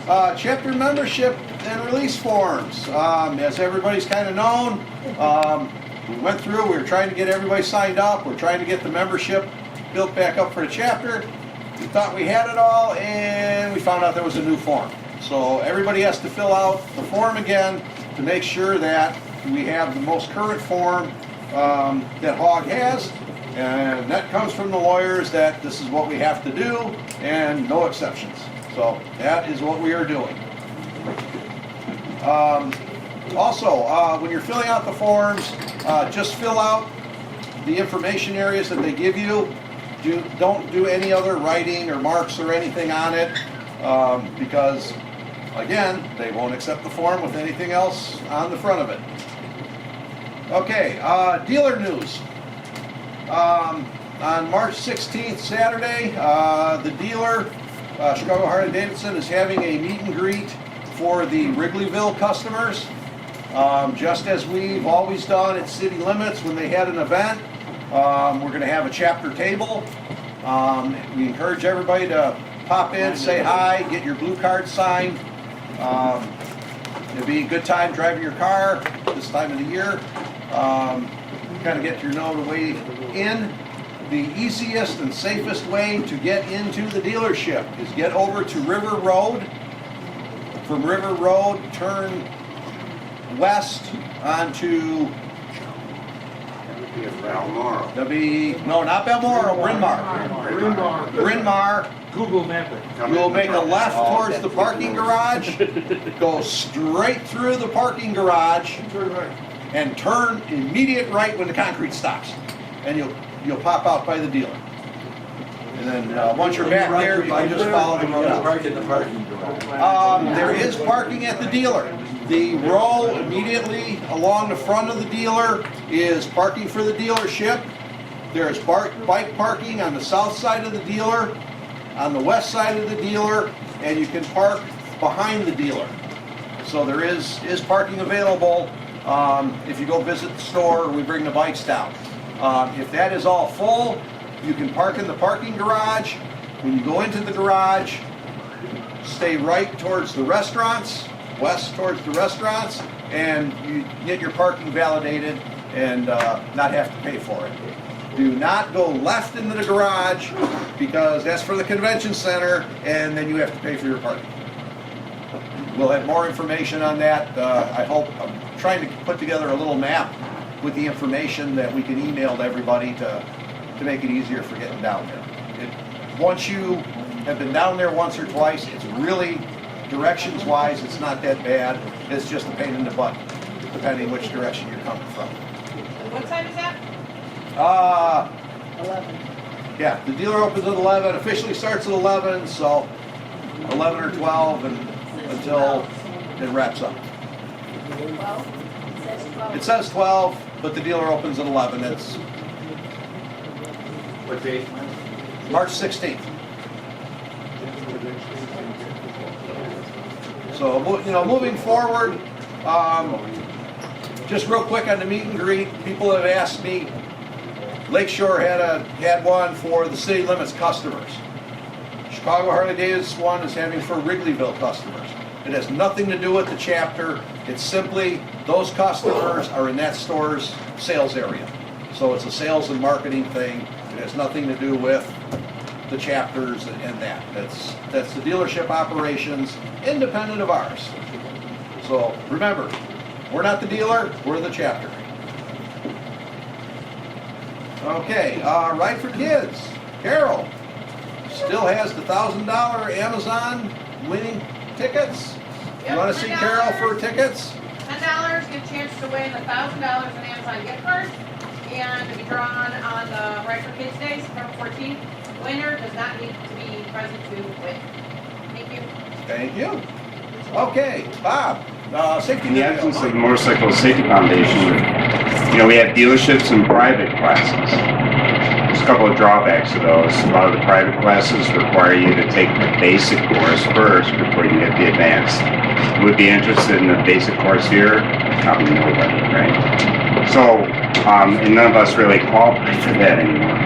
Chapter membership and release forms. As everybody's kind of known, we went through, we were trying to get everybody signed up, we're trying to get the membership built back up for the chapter. We thought we had it all, and we found out there was a new form. So everybody has to fill out the form again to make sure that we have the most current form that HOG has, and that comes from the lawyers that this is what we have to do and no exceptions. So that is what we are doing. Also, when you're filling out the forms, just fill out the information areas that they give you. Don't do any other writing or marks or anything on it, because again, they won't accept the form with anything else on the front of it. Okay, dealer news. On March 16th, Saturday, the dealer, Chicago Harley-Davidson, is having a meet and greet for the Wrigleyville customers. Just as we've always done at city limits when they had an event, we're going to have a chapter table. We encourage everybody to pop in, say hi, get your blue card signed. It'll be a good time driving your car this time of the year. Kind of get to know the way in. The easiest and safest way to get into the dealership is get over to River Road. From River Road, turn west onto Balmoral. no, not Balmoral, Bryn Mawr. Bryn Mawr. Google Map it. You'll make a left towards the parking garage, go straight through the parking garage, and turn immediate right when the concrete stops. And you'll pop out by the dealer. And then once you're back there, you can just follow the road out. Park in the parking garage. There is parking at the dealer. The row immediately along the front of the dealer is parking for the dealership. There's bike parking on the south side of the dealer, on the west side of the dealer, and you can park behind the dealer. So there is parking available if you go visit the store or we bring the bikes down. If that is all full, you can park in the parking garage. When you go into the garage, stay right towards the restaurants, west towards the restaurants, and you get your parking validated and not have to pay for it. Do not go left into the garage because that's for the convention center, and then you have to pay for your parking. We'll have more information on that. I hope. I'm trying to put together a little map with the information that we can email to everybody to make it easier for getting down there. Once you have been down there once or twice, it's really, directions-wise, it's not that bad. It's just a pain in the butt, depending which direction you're coming from. What time is that? 11. Yeah, the dealer opens at 11, officially starts at 11, so 11 or 12 and until it wraps up. 12? It says 12. It says 12, but the dealer opens at 11. It's What date? March 16th. So, moving forward, just real quick on the meet and greet, people have asked me, Lakeshore had one for the city limits customers. Chicago Harley-Davidson one is having for Wrigleyville customers. It has nothing to do with the chapter. It's simply those customers are in that store's sales area. So it's a sales and marketing thing. It has nothing to do with the chapters and that. That's the dealership operations, independent of ours. So remember, we're not the dealer, we're the chapter. Okay, Ride for Kids. Carol still has the $1,000 Amazon winning tickets. You want to see Carol for tickets? $10, get a chance to win $1,000 in Amazon gift cards, and to be drawn on the Ride for Kids Day, September 14th. Winner does not need to be present to win. Thank you. Thank you. Okay, Bob, safety In the video. absence of the Motorcycle Safety Foundation, we have dealerships and private classes. There's a couple of drawbacks to those. A lot of the private classes require you to take the basic course first before you get the advanced. You would be interested in the basic course here? Probably nobody, right? So, and none of us really qualify for that anymore.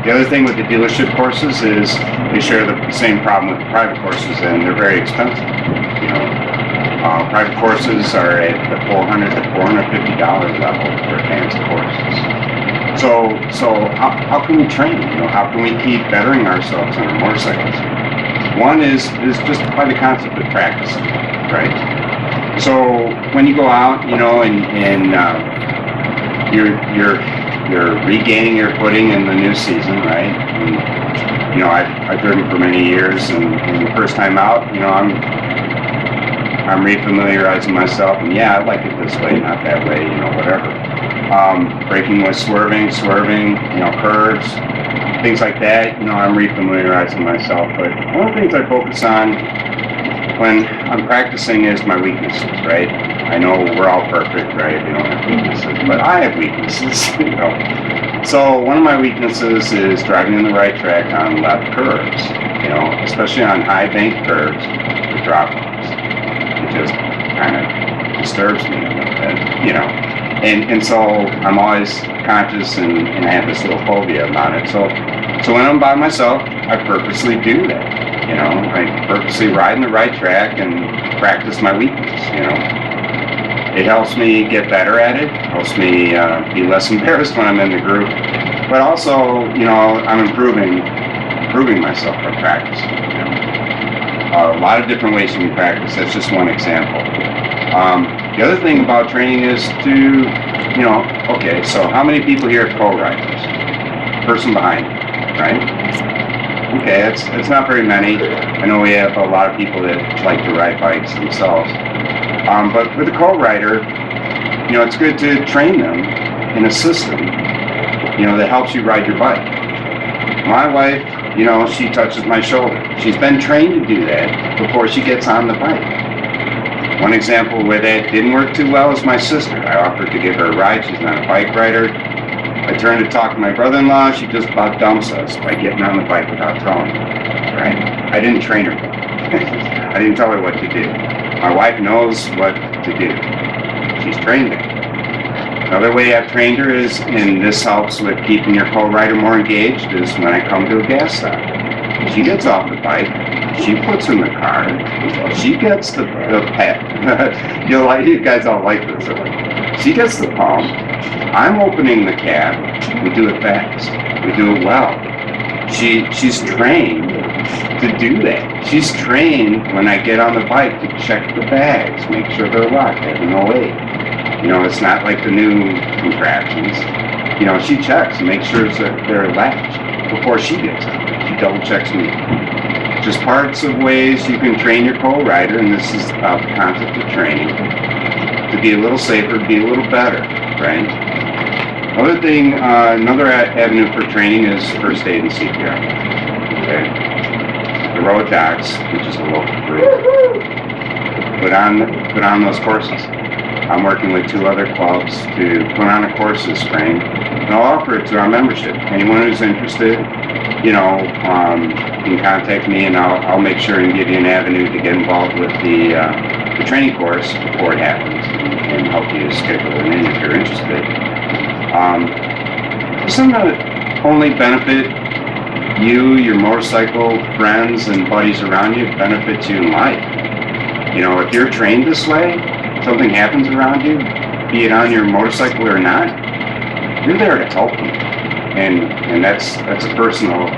The other thing with the dealership courses is they share the same problem with the private courses, and they're very expensive. You know, private courses are at the $400 to $450 level for advanced courses. So how can we train? You know, how can we keep bettering ourselves on our motorcycles? One is just by the concept of practicing, right? So when you go out, you know, and you're regaining your footing in the new season, right? And, you know, I've driven for many years, and the first time out, you know, I'm refamiliarizing myself, and yeah, I like it this way, not that way, you know, whatever. Braking with swerving, you know, curves, things like that, you know, I'm refamiliarizing myself. But one of the things I focus on when I'm practicing is my weaknesses, right? I know we're all perfect, right? We don't have weaknesses, but I have weaknesses, you know. So one of my weaknesses is driving in the right track on left curves, you know, especially on high bank curves with drop-offs. It just kind of disturbs me a little bit, you know. And so I'm always conscious, and I have this little phobia about it. So when I'm by myself, I purposely do that, you know. I purposely ride in the right track and practice my weakness, you know. It helps me get better at it, helps me be less embarrassed when I'm in the group, but also, you know, I'm improving myself by practicing, you know. A lot of different ways you can practice, that's just one example. The other thing about training is to, you know, okay, so how many people here are co-riders? Person behind you, right? Okay, it's not very many. I know we have a lot of people that like to ride bikes themselves. But with a co-rider, you know, it's good to train them in a system, you know, that helps you ride your bike. My wife, you know, she touches my shoulder. She's been trained to do that before she gets on the bike. One example where that didn't work too well is my sister. I offered to give her a ride. She's not a bike rider. I turned to talk to my brother-in-law. She just about dumps us by getting on the bike without telling me, right? I didn't train her. I didn't tell her what to do. My wife knows what to do. She's trained it. Another way I've trained her is, and this helps with keeping your co-rider more engaged, is when I come to a gas stop. She gets off the bike, she puts in the car, she gets the pad. You guys all like this. She gets the pump. I'm opening the cab. We do it fast. We do it well. She's trained to do that. She's trained when I get on the bike to check the bags, make sure they're locked, I have no weight. You know, it's not like the new contraptions. You know, she checks and makes sure that they're latched before she gets on. She double checks me. Just parts of ways you can train your co-rider, and this is about the concept of training, to be a little safer, be a little better, right? Another thing, another avenue for training is first aid and CPR. Okay? Heroic Docs, which is a local group, put on those courses. I'm working with 2 other clubs to put on a course this spring, and I'll offer it to our membership. Anyone who's interested, you know, can contact me, and I'll make sure and give you an avenue to get involved with the training course before it happens, and help you schedule it in if you're interested. It's not only benefit you, your motorcycle friends and buddies around you, it benefits you in life. You know, if you're trained this way, something happens around you, be it on your motorcycle or not, you're there to help them. And that's a personal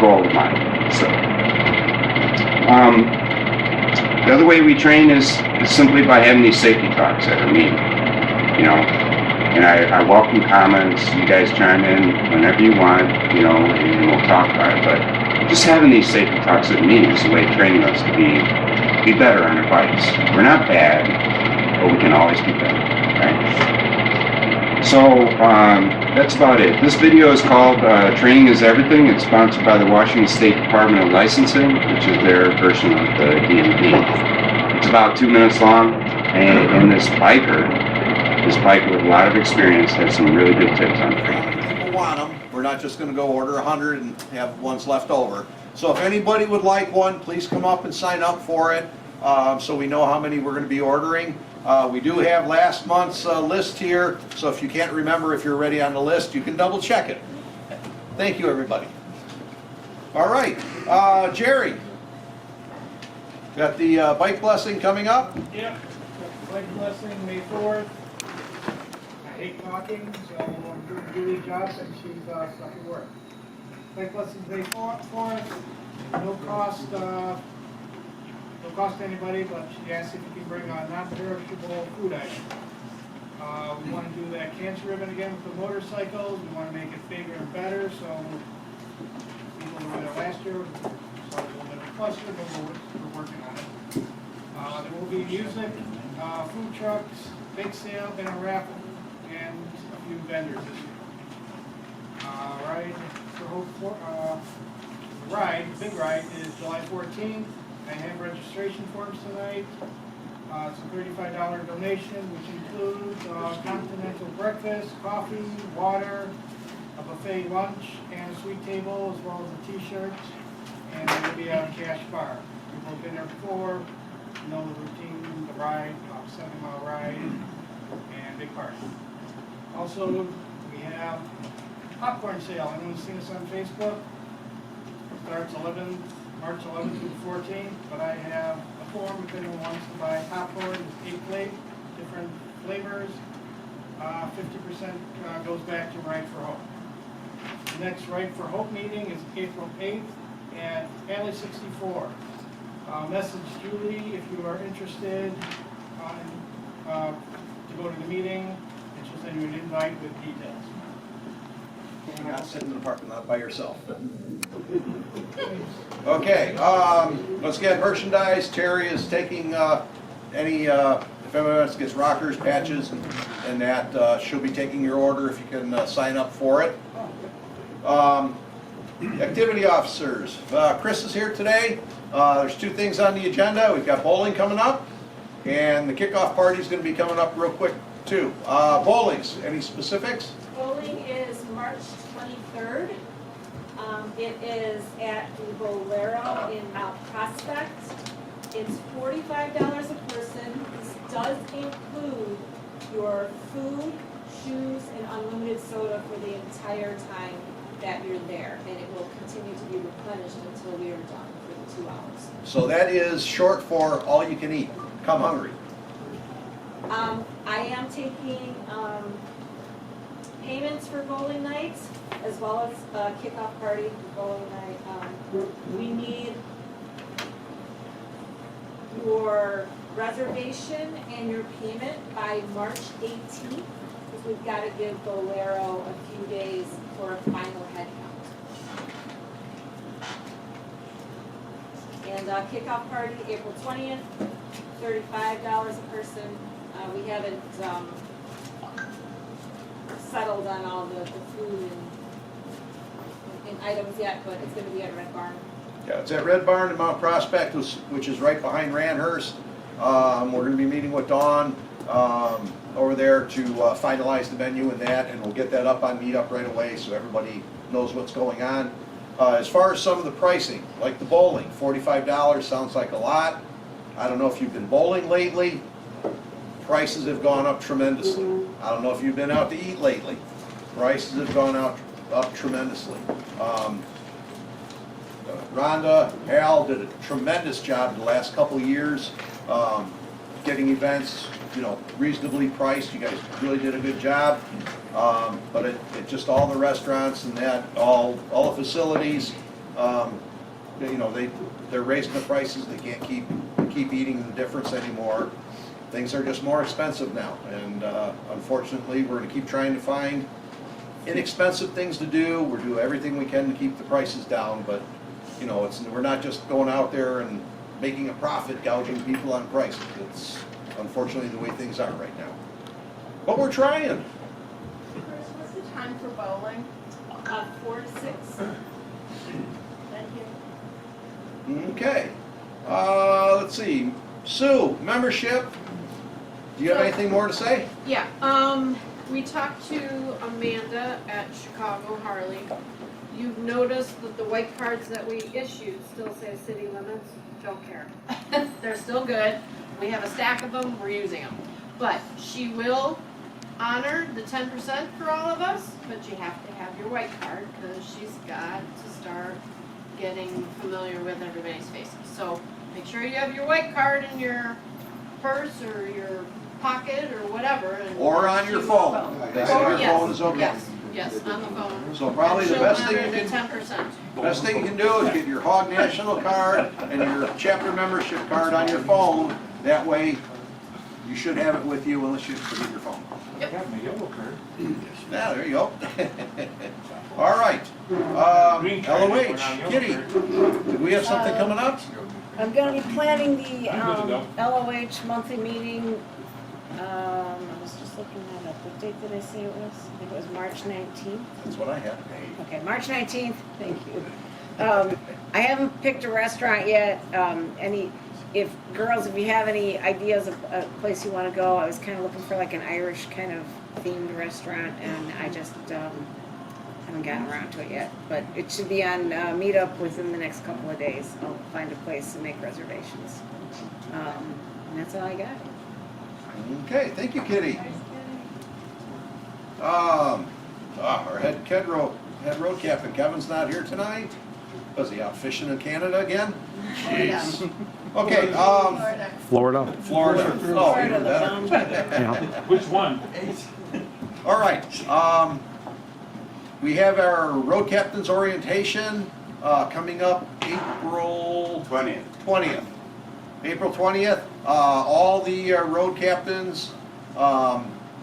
goal of mine. So, the other way we train is simply by having these safety talks at our meeting. You know, and I welcome comments. You guys chime in whenever you want, you know, and we'll talk about it. But just having these safety talks at meetings is a way of training us to be better on our bikes. We're not bad, but we can always be better, right? So that's about it. This video is called Training is Everything. It's sponsored by the Washington State Department of Licensing, which is their version of the DMV. It's about 2 minutes long, and this biker with a lot of experience has some really good tips on training. People want them. We're not just going to go order 100 and have ones left over. So if anybody would like one, please come up and sign up for it, so we know how many we're going to be ordering. We do have last month's list here, so if you can't remember if you're already on the list, you can double check it. Thank you, everybody. All right, Jerry. Got the bike blessing coming up. Yep, bike blessing, May 4th. I hate talking, so I'm doing Julie's job and she's stuck at work. Bike blessing, May 4th, no cost to anybody, but she asked if you can bring a non-perishable food item. We want to do that cancer ribbon again with the motorcycles, we want to make it bigger and better, so people were there last year, so a little bit of a cluster, but we're working on it. There will be music, food trucks, bake sale, and a raffle, and a few vendors this year. Ride for Hope, the big ride is July 14th. I have registration forms tonight. It's a $35 donation, which includes continental breakfast, coffee, water, a buffet lunch, and a sweet table, as well as a t-shirt, and there will be a cash bar. We've all been there before, know the routine, the ride, 7-mile ride, and big party. Also, we have popcorn sale. Anyone's seen this on Facebook? Starts March 11th through the 14th, but I have a form if anyone wants to buy popcorn with 8 different flavors. 50% goes back to Ride for Hope. The next Ride for Hope meeting is April 8th at Alley 64. Message Julie if you are interested to go to the meeting, and she'll send you an invite with details. You're not sitting in the parking lot by yourself. Okay, let's get merchandise. Terry is taking any, if anyone else gets rockers, patches, and that, she'll be taking your order if you can sign up for it. Activity officers, Chris is here today. There's 2 things on the agenda. We've got bowling coming up, and the kickoff party is going to be coming up real quick too. Bowlings, any specifics? Bowling is March 23rd. It is at the Bolero in Mount Prospect. It's $45 a person. This does include your food, shoes, and unlimited soda for the entire time that you're there. And it will continue to be replenished until we are done for the 2 hours. So that is short for all you can eat. Come hungry. I am taking payments for bowling nights as well as a kickoff party for bowling night. We need your reservation and your payment by March 18th because we've got to give Bolero a few days for a final head count. And kickoff party April 20th, $35 a person. We haven't settled on all the food and items yet, but it's going to be at Red Barn. Yeah, it's at Red Barn in Mount Prospect, which is right behind Ranhurst. We're going to be meeting with Dawn over there to finalize the venue and that, and we'll get that up on Meetup right away so everybody knows what's going on. As far as some of the pricing, like the bowling, $45 sounds like a lot. I don't know if you've been bowling lately. Prices have gone up tremendously. I don't know if you've been out to eat lately. Prices have gone up tremendously. Rhonda, Hal did a tremendous job the last couple of years getting events, reasonably priced. You guys really did a good job. But it just all the restaurants and that, all the facilities, they're raising the prices. They can't keep eating the difference anymore. Things are just more expensive now, and unfortunately, we're going to keep trying to find inexpensive things to do. We're doing everything we can to keep the prices down, but we're not just going out there and making a profit, gouging people on prices. It's unfortunately the way things are right now. But we're trying. Chris, what's the time for bowling? 4 to 6. Thank you. Okay. Let's see. Sue, membership. Do you have anything more to say? Yeah, we talked to Amanda at Chicago Harley. You've noticed that the white cards that we issued still say city limits. Don't care. They're still good. We have a stack of them, we're using them. But she will honor the 10% for all of us, but you have to have your white card, because she's got to start getting familiar with everybody's faces. So make sure you have your white card in your purse or your pocket or whatever. And Or on your phone. They said your Yes, phone is okay. Yes, on the phone. So probably the She'll best thing honor you the can, 10%. best thing you can do is get your Hog National card and your chapter membership card on your phone. That way, you should have it with you unless you forget your phone. I got my yellow card. Yeah, there you go. All right. Green card, LOH, we're on yellow Kitty, card. do we have something coming up? I'm gonna be planning the I'm good to LOH monthly meeting. I was just looking at it. What date did I say it was? I think it was March 19th. That's what I have. Okay, March 19th, thank you. I haven't picked a restaurant yet. Girls, if you have any ideas of a place you wanna go, I was kinda looking for like an Irish kind of themed restaurant, and I just, haven't gotten around to it yet. But it should be on Meetup within the next couple of days. I'll find a place and make reservations. And that's all I got. Okay, thank you, Kitty. Our head road captain, Kevin's not here tonight. Was he out fishing in Canada again? Jeez. Okay, Florida. Florida. Oh, Florida, even the better. bomb. Yeah. Which one? All right, we have our road captain's orientation, coming up April 20th. April 20th, all the road captains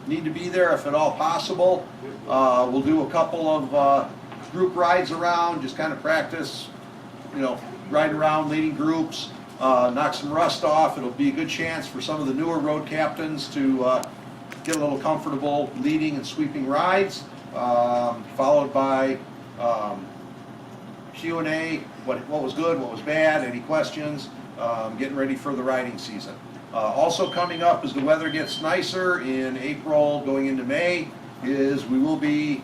need to be there if at all possible. We'll do a couple of group rides around, just kind of practice, ride around leading groups, knock some rust off. It'll be a good chance for some of the newer road captains to get a little comfortable leading and sweeping rides, followed by Q&A, what was good, what was bad, any questions, getting ready for the riding season. Also coming up as the weather gets nicer in April going into May is we will be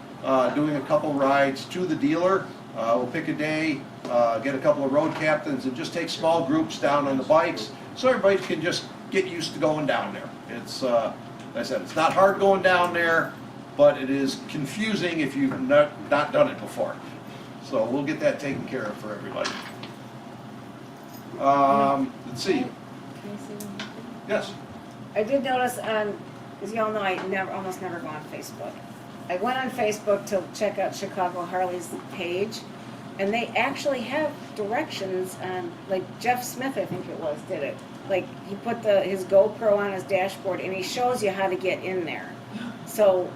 doing a couple rides to the dealer. We'll pick a day, get a couple of road captains and just take small groups down on the bikes so everybody can just get used to going down there. It's, like I said, it's not hard going down there, but it is confusing if you've not done it before. So we'll get that taken care of for everybody. Let's see. Can I say one more thing? Yes. I did notice because y'all know I almost never go on Facebook. I went on Facebook to check out Chicago Harley's page, and they actually have directions on, like Jeff Smith, I think it was, did it. Like he put his GoPro on his dashboard, and he shows you how to get in there. So,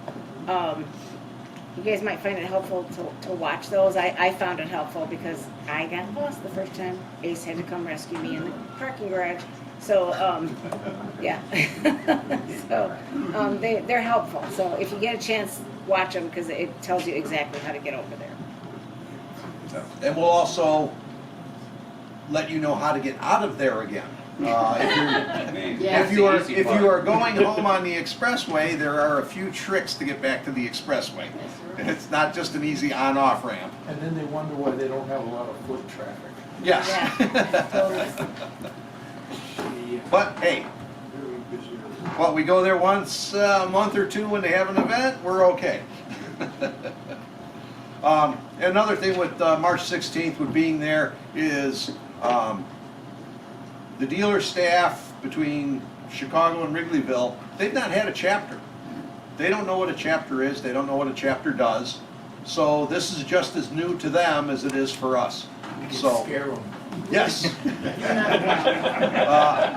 you guys might find it helpful to watch those. I found it helpful because I got lost the first time. Ace had to come rescue me in the parking garage. So, yeah. So, they're helpful. So if you get a chance, watch them because it tells you exactly how to get over there. And we'll also let you know how to get out of there again. If you are going home on the expressway, there are a few tricks to get back to the expressway. It's not just an easy on-off ramp. And then they wonder why they don't have a lot of foot traffic. Yes. But hey, we go there once a month or two when they have an event, we're okay. Another thing with March 16th with being there is the dealer staff between Chicago and Wrigleyville, they've not had a chapter. They don't know what a chapter is, they don't know what a chapter does. So this is just as new to them as it is for us. So, Scare them. yes.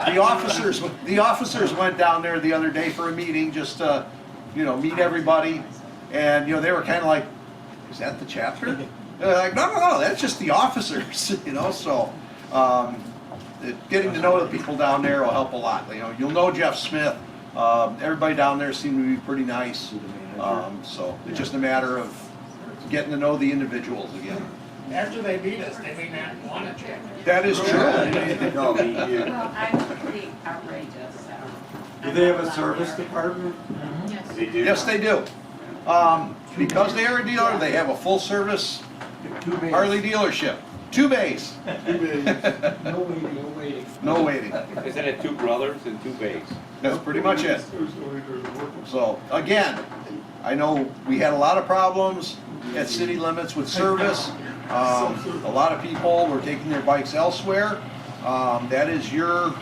The officers went down there the other day for a meeting, just to, meet everybody. And, they were kind of like, is that the chapter? They're like, no, that's just the officers, so, getting to know the people down there will help a lot. You'll know Jeff Smith. Everybody down there seemed to be pretty nice. So it's just a matter of getting to know the individuals again. After they beat us, they may not want to check. That is true. No, he did. Well, I'm pretty outrageous, so. Do they have a service department? Yes. They do. Yes, they do. Because they are a dealer, they have a full service Harley dealership. 2 bays. No waiting, no waiting. No waiting. Isn't it 2 brothers and 2 bays? That's pretty much it. So, again, I know we had a lot of problems at city limits with service. A lot of people were taking their bikes elsewhere. That is your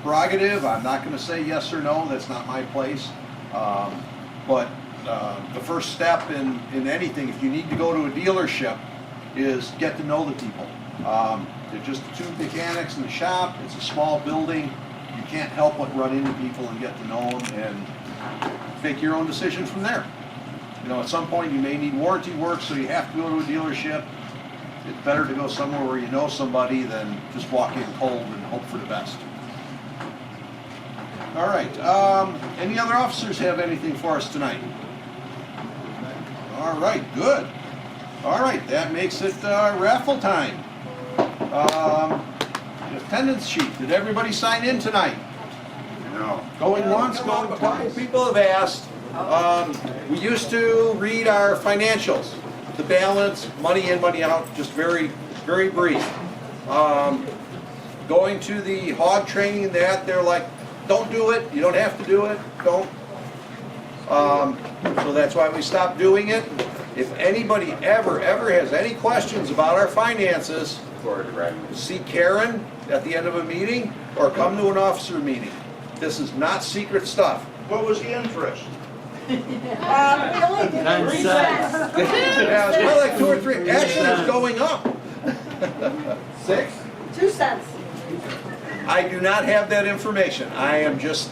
prerogative. I'm not gonna say yes or no, that's not my place. But the first step in anything, if you need to go to a dealership, is get to know the people. They're just 2 mechanics in the shop, it's a small building. You can't help but run into people and get to know them and make your own decision from there. You know, at some point you may need warranty work, so you have to go to a dealership. It's better to go somewhere where you know somebody than just walk in cold and hope for the best. All right, any other officers have anything for us tonight? All right, good. All right, that makes it raffle time. Attendance sheet, did everybody sign in tonight? No. Going once, going twice. A couple people have asked. We used to read our financials, the balance, money in, money out, just very, very brief. Going to the hog training and that, they're like, don't do it, you don't have to do it, don't. So that's why we stopped doing it. If anybody ever has any questions about our finances, see Karen at the end of a meeting or come to an officer meeting. This is not secret stuff. What was the interest? We only did 3 cents. Yeah, it's probably like 2 or 3. Actually, it's going up. 6? 2 cents. I do not have that information. I am just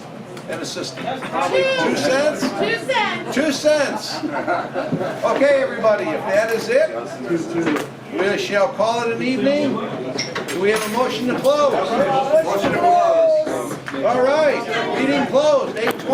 an assistant. 2 cents? 2 cents. 2 cents. Okay, everybody, if that is it, we shall call it an evening. Do we have a motion to close? Motion to close. All right, meeting closed, 8:00.